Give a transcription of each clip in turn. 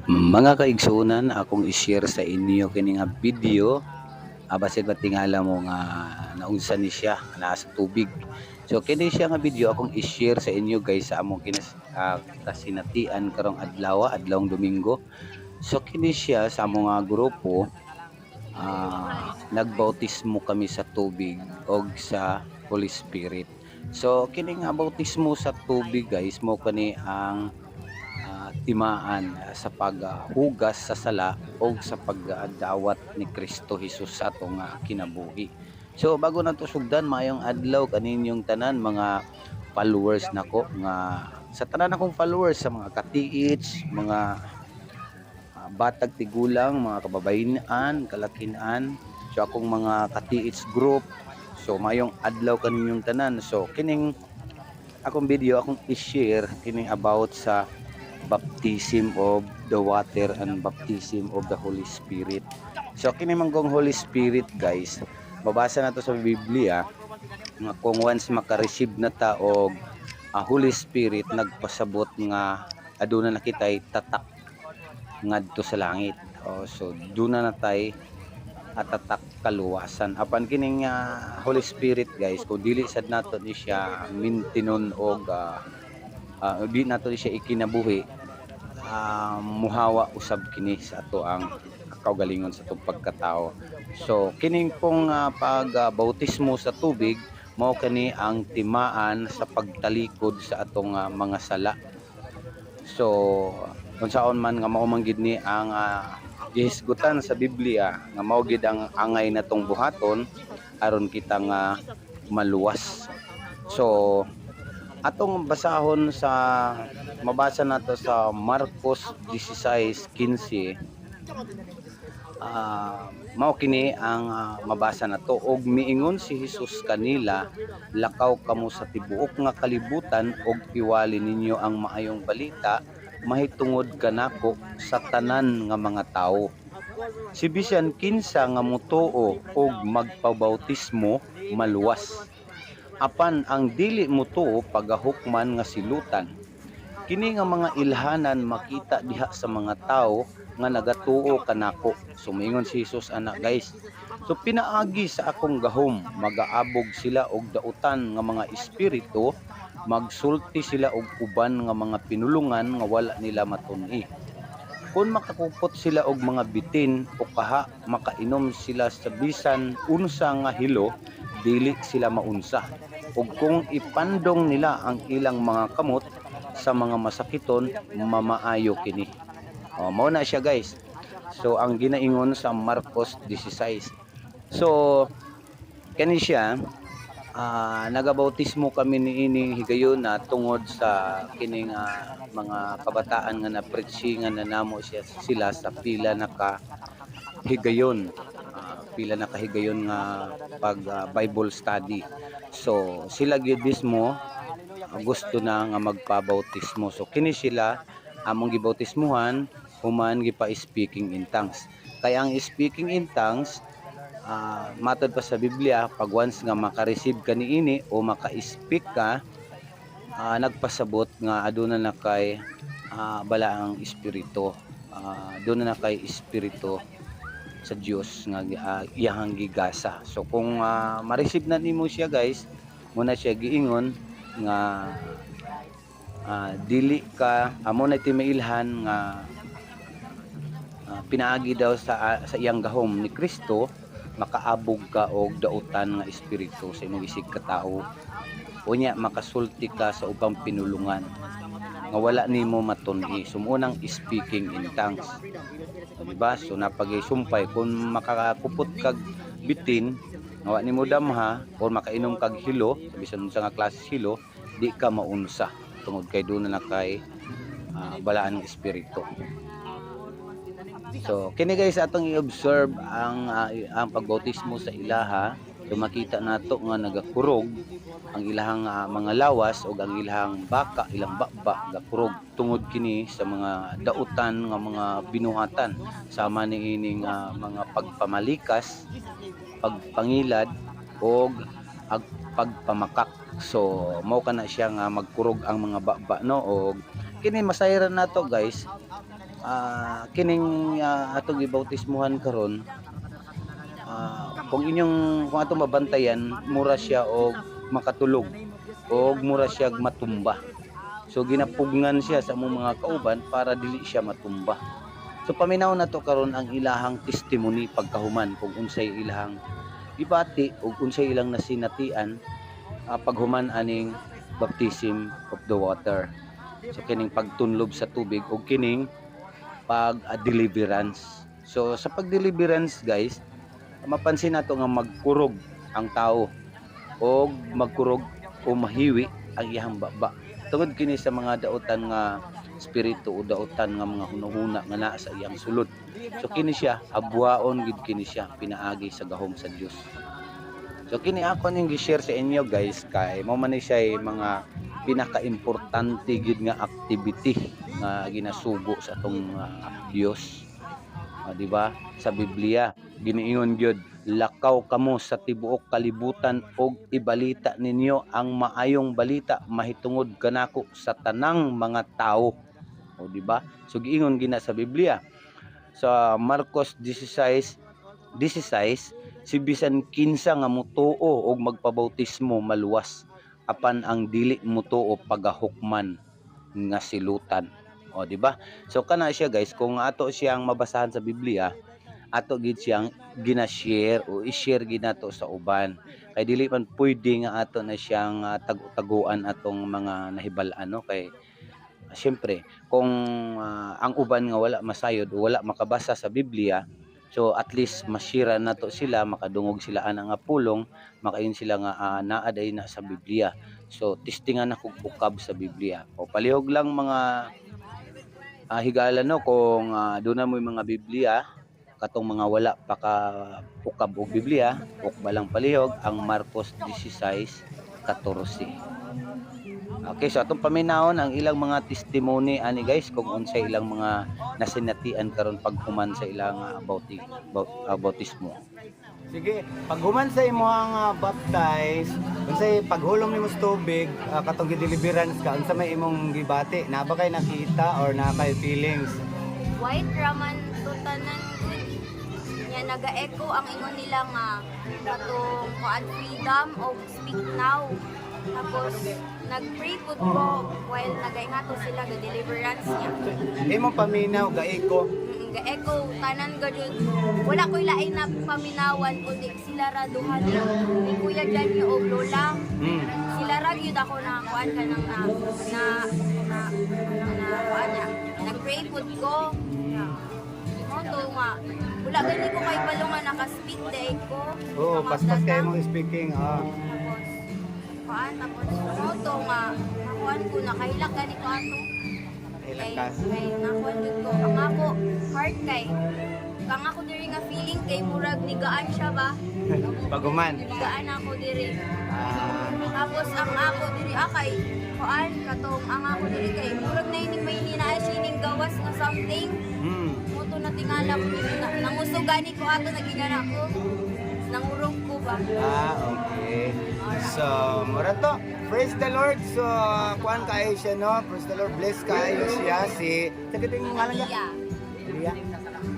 Mga kaigsunan, akong i-share sa inyo kining nga video basit ba tingala mo nga naunsa ni siya nasa tubig. So kini siya nga video akong i-share sa inyo guys sa among kasinatian karong adlawng Domingo. So kini siya sa among grupo nagbautismo kami sa tubig og sa Holy Spirit. So kini nga bautismo sa tubig guys mo kani ang timaan sa paghugas sa sala o sa pagdawat ni Kristo Jesus sa atong kinabuhi. So bago nato sugdan mayong adlaw kaninyong tanan mga followers nako nga sa tanan akong followers sa mga katiits, mga batag tigulang, mga kababayenan, kalakinan, so akong mga katiits group. So mayong adlaw kaninyong tanan. So kining akong video akong i-share kining about sa baptism of the water and baptism of the Holy Spirit. So kini manggong Holy Spirit guys, mabasa nato sa Biblia nga kung once maka-receive na ta og Holy Spirit nagpasabot nga aduna na kitay tatak ngadto sa langit. So duna na tay atatak kaluwasan. Apan kining Holy Spirit guys, kung dili sad nato ni siya mintinon og di nato siya ikinabuhi, muhawa usab kini sa ato ang kaugalingon sa atong pagkatao. So kining pong pagbautismo sa tubig mao kani ang timaan sa pagtalikod sa atong mga sala. So unsaon man nga mao man gid ni ang gihisgutan sa Biblia nga mao gid ang angay natong buhaton aron kita nga maluwas. So atong basahon sa mabasa nato sa Marcos 16:15, mao kini ang mabasa nato og miingon si Jesus kanila, lakaw kamo sa tibuok nga kalibutan og iwali ninyo ang maayong balita mahitungod kanako sa tanan nga mga tawo. Si bisan kinsa nga mutuo og magpabautismo maluwas, apan ang dili mutuo pagahukman nga silutan. Kini nga mga ilhanan makita diha sa mga tawo nga nagatuo kanako. So moingon si Jesus ana guys, so pinaagi sa akong gahom magaabog sila og dautan nga mga espiritu, magsulti sila og uban nga mga pinulungan nga wala nila matun-i. Kung makakupot sila og mga bitin o kaha, makainom sila sa bisan unsa nga hilo, dili sila maunsa. Ug kung ipandong nila ang ilang mga kamot sa mga masakiton, mamaayo kini. Mao na siya guys. So ang ginaingon sa Marcos 16. So kani siya nagabautismo kami niini higayon na tungod sa kining mga kabataan nga na-preachingan na namo sila sa pila na kahigayon. Pila na kahigayon nga pag Bible study. So sila gyud mismo gusto na nga magpabautismo. So kini sila among gibautismuhan human gipa speaking in tongues. Kaya ang speaking in tongues matod pa sa Biblia, pag once nga maka-receive ka niini o maka-speak ka, nagpasabot nga aduna na kay balaang espiritu, aduna na kay espiritu sa Dios nga iyahang gigasa. So kung ma-receive na nimo siya guys, muna siya giingon nga dili ka amo na ti mailhan nga pinaagi daw sa iyang gahom ni Kristo, makaabog ka og dautan nga espiritu sa imong isig katao. Unya makasulti ka sa ubang pinulungan nga wala nimo matun-i. Sumunang speaking in tongues. So, diba? So napagisumpay kung makakupot kag bitin nga wa nimo damha or makainom kag hilo, bisan sa nga klase hilo, di ka maunsa tungod kay duna na kay balaan ng espiritu. So kini guys atong i-observe ang pagbautismo sa ilaha. So makita nato nga nagakurog ang ilahang mga lawas o ang ilahang baka, ilang bakba gakurog tungod kini sa mga dautan nga mga binuhatan sama ni ining mga pagpamalikas, pagpangilad og ag pagpamakak. So mao kana siya nga magkurog ang mga baba no, og kini masayran nato guys. Kining atong gibautismuhan karon, kung atong mabantayan, mura siya og makatulog og mura siya matumba. So ginapugngan siya sa among mga kauban para dili siya matumba. So paminaw na to karon ang ilahang testimony pagkahuman kung unsay ilahang gibati ug unsay ilang nasinatian paghuman aning baptism of the water. So kining pagtunlob sa tubig ug kining pag-deliverance. So sa pag-deliverance guys, mapansin nato nga magkurog ang tao o magkurog o mahiwi ang iyang baba. Tungod kini sa mga daotan nga espiritu o daotan nga mga hunahuna nga naa sa iyang sulod. So kini siya abwaon gid kini siya pinaagi sa gahom sa Dios. So kini ako ning gi-share sa inyo guys kay mao man ni siya mga pinaka-importante gid nga activity nga ginasugo sa atong Dios. Di ba? Sa Biblia giniingon gyud, lakaw kamo sa tibuok kalibutan og ibalita ninyo ang maayong balita mahitungod kanako sa tanang mga tao. O di ba? So giingon gina sa Biblia sa Marcos 16:16, si bisan kinsa nga mutuo og magpabautismo maluwas apan ang dili mutuo pagahukman nga silutan. O di ba? So kana siya guys, kung ato siyang mabasahan sa Biblia, ato gid siyang gina-share o i-share gid nato sa uban. Kay dili man pwede nga ato na siyang taguan atong mga nahibalaan no, kay siyempre kung ang uban nga wala masayod o wala makabasa sa Biblia, so at least masira nato sila, makadungog sila ana nga pulong, makain sila nga naaday na sa Biblia. So testingan ako bukab sa Biblia. O palihog lang mga higala no kung doon na mo yung mga Biblia katong mga wala pa ka ukab og Biblia, ukba lang palihog ang Marcos 16:14. Okay, so atong paminawon ang ilang mga testimony ani guys kung unsay ilang mga nasinatian karon paghuman sa ilang bautismo. Sige, paghuman sa imong baptize, unsay paghulom nimo sa tubig, katong deliverance ka, unsa may imong gibati? Na ba kay nakita or na kay feelings? White raman tutanan nya naga-echo ang ingon nila nga katong kuan freedom o speak now. Tapos nag-pray pud ko while nagaingato sila ga deliverance niya. Imong paminaw ga-echo. Ga-echo tanan gajud. Wala koy lain na paminawan kundi sila ra duha ni Kuya Janny o Lola. Sila ra gyud ako na kuan kanang na kuan niya. Nag-pray pud ko. Moto nga wala gani ko kay balungan naka-speak day ko. Oo, paspas kayo mong speaking. Tapos moto nga nakuan ko nakahilak gani ko ato. Kay nakuan jud ko ang ako heart kay kang ako diri nga feeling kay murag nigaan siya ba? Paguman. Nigaan ako diri. Tapos ang ako diri kay kuan katong ang ako diri kay murag na ini may ninaay sining gawas na something. Moto na tingala ko nangusog gani ko ato nagigana ko. Nangurog ko ba? Okay. So, mura to. Praise the Lord. So, kuan kayo siya, no? Praise the Lord. Bless kayo siya. Sakitin mo nga lang niya? Elia.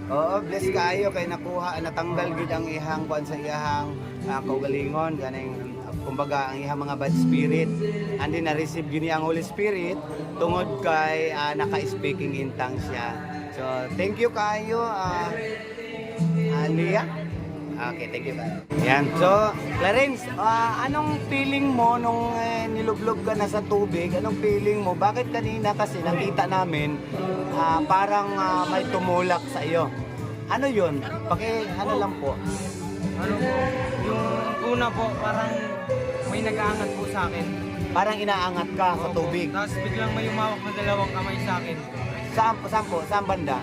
Oo, bless kayo. Kay nakuha, natanggal gid ang ihang kuan sa ihang kaugalingon. Ganing, kumbaga, ang ihang mga bad spirit. And then, na-receive gini ang Holy Spirit tungod kay naka-speaking in tongues siya. So, thank you kayo, Elia. Okay, thank you. Yan. So, Clarence, anong feeling mo nung nilublob ka na sa tubig? Anong feeling mo? Bakit kanina kasi nakita namin parang may tumulak sa iyo? Ano yun? Ano lang po? Ano po, yung una po, parang may nag-aangat po sa akin. Parang inaangat ka sa tubig. Tapos biglang may umawak na dalawang kamay sa akin. Saan po? Saan banda?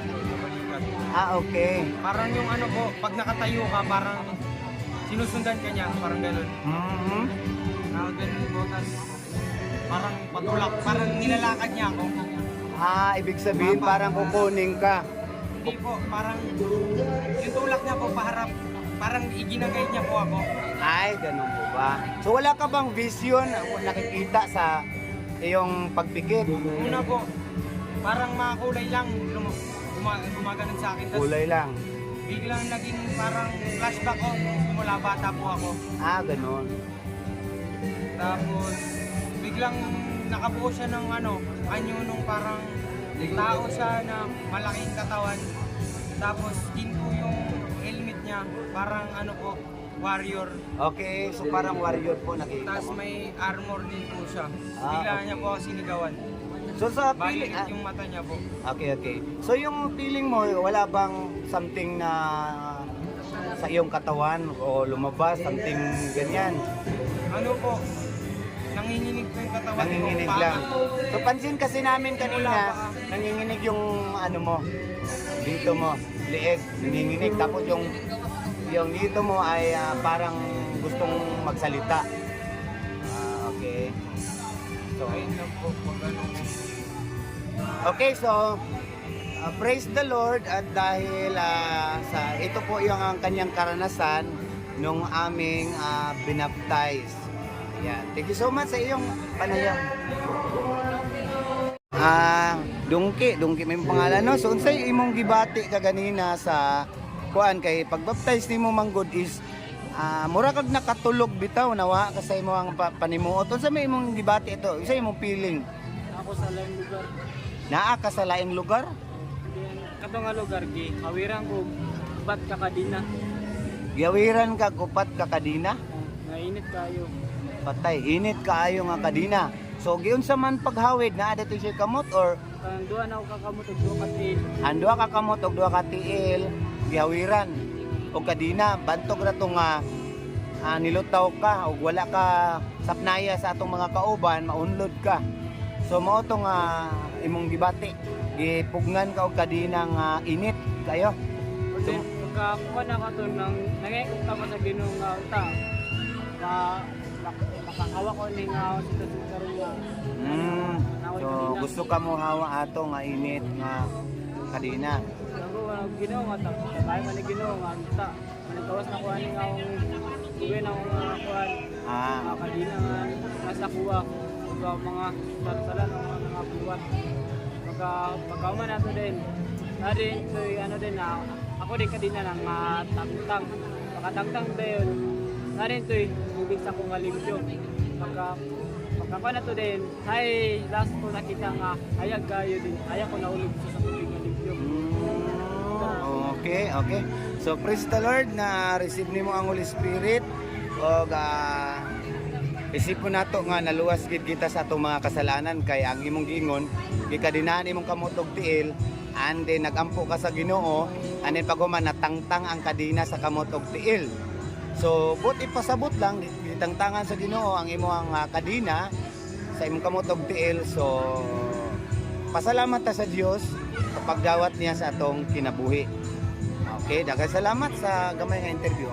Okay. Parang yung ano po, pag nakatayo ka, parang sinusundan ka niya, parang gano'n. Ganun po, tapos parang patulak, parang nilalakad niya ako. Ibig sabihin parang kukunin ka. Hindi po, parang yung tulak niya po paharap parang iginagay niya po ako. Ay, ganun po ba? So wala ka bang vision o nakikita sa iyong pagpikit? Una po, parang mga kulay lang gumaganon sa akin. Tapos Kulay lang. biglang naging parang flashback ko simula bata po ako. Ah, ganun. Tapos biglang nakabuo siya ng anyo nung parang tao siya na malaking katawan. Tapos din po yung helmet niya, parang po, warrior. Okay, so parang warrior po nakikita Tapos mo. may armor din po siya. Ah, Bigla okay. niya po ako sinigawan. So sa feeling, Balikit yung mata niya po. okay. So yung feeling mo, wala bang something na sa iyong katawan o lumabas, something ganyan? Ano po, nanginginig po yung katawan Nanginginig ko. lang. So pansin kasi namin kanina, nanginginig yung mo, dito mo, lieg, nanginginig. Tapos yung dito mo ay parang gustong magsalita. Okay. So, Ayun lang po, pag okay, so praise the Lord at dahil sa ito po yung ang kanyang karanasan nung aming binaptize. Ayan. Thank you so much sa iyong panayam. Dungki may pangalan no. So unsay imong gibati kaganina sa kuan kay pagbaptize nimo manggod is mura kag nakatulog bitaw nawa ka sa imong panimuot. Unsa may imong gibati ito? Unsa imong feeling? Ako sa laing lugar. Naa ka sa laing lugar? Kato nga lugar gi, awirang ko bat ka kadina. Gawiran ka kupat ka kadina? Nainit kayo. Patay, init kaayo nga kadina. So giunsa man paghawid naa dito siya kamot or Kang duha na ako kakamot og duha ka til. andua ka kamot og duha ka tiil gihawiran og kadina bantog ra to nga nilutaw ka og wala ka sapnaya sa atong mga kauban maunlod ka. So mao to nga imong gibati gipugnan ka og kadina nga init kayo. O din pagkakuha na ka to nang nangayok ka pa sa Ginoo nga unta. Makakawa ko ni nga sitwasyon karon nga. So gusto ka mo hawa ato nga init nga kadina. Ako ang Ginoo nga ta. Kaya man ni Ginoo nga unta. Managawas na kuha ni nga ang buwi na mga kuha. Okay. Kadina nga nasa kuha ug mga sarsalan ng mga buwat. Pagkauman nato din. Dari din na ako din kadina nang matangtang. Makatangtang dayon. Narin to'y ubig sa kong alimpyo. Pagkapa na to din, ay last ko nakita nga hayag kayo din. Hayag ko naulog sa tubig alimpyo. Okay. So praise the Lord na receive nimo ang Holy Spirit og isipon nato nga naluwas gid kita sa atong mga kasalanan kay ang imong giingon gikadinahan imong kamot og tiil and then nagampo ka sa Ginoo and then paghuman natangtang ang kadina sa kamot og tiil. So but ipasabot lang gitangtangan sa Ginoo ang imong kadina sa imong kamot og tiil. So pasalamat ta sa Dios sa pagdawat niya sa atong kinabuhi. Okay, daghang salamat sa gamay nga interview.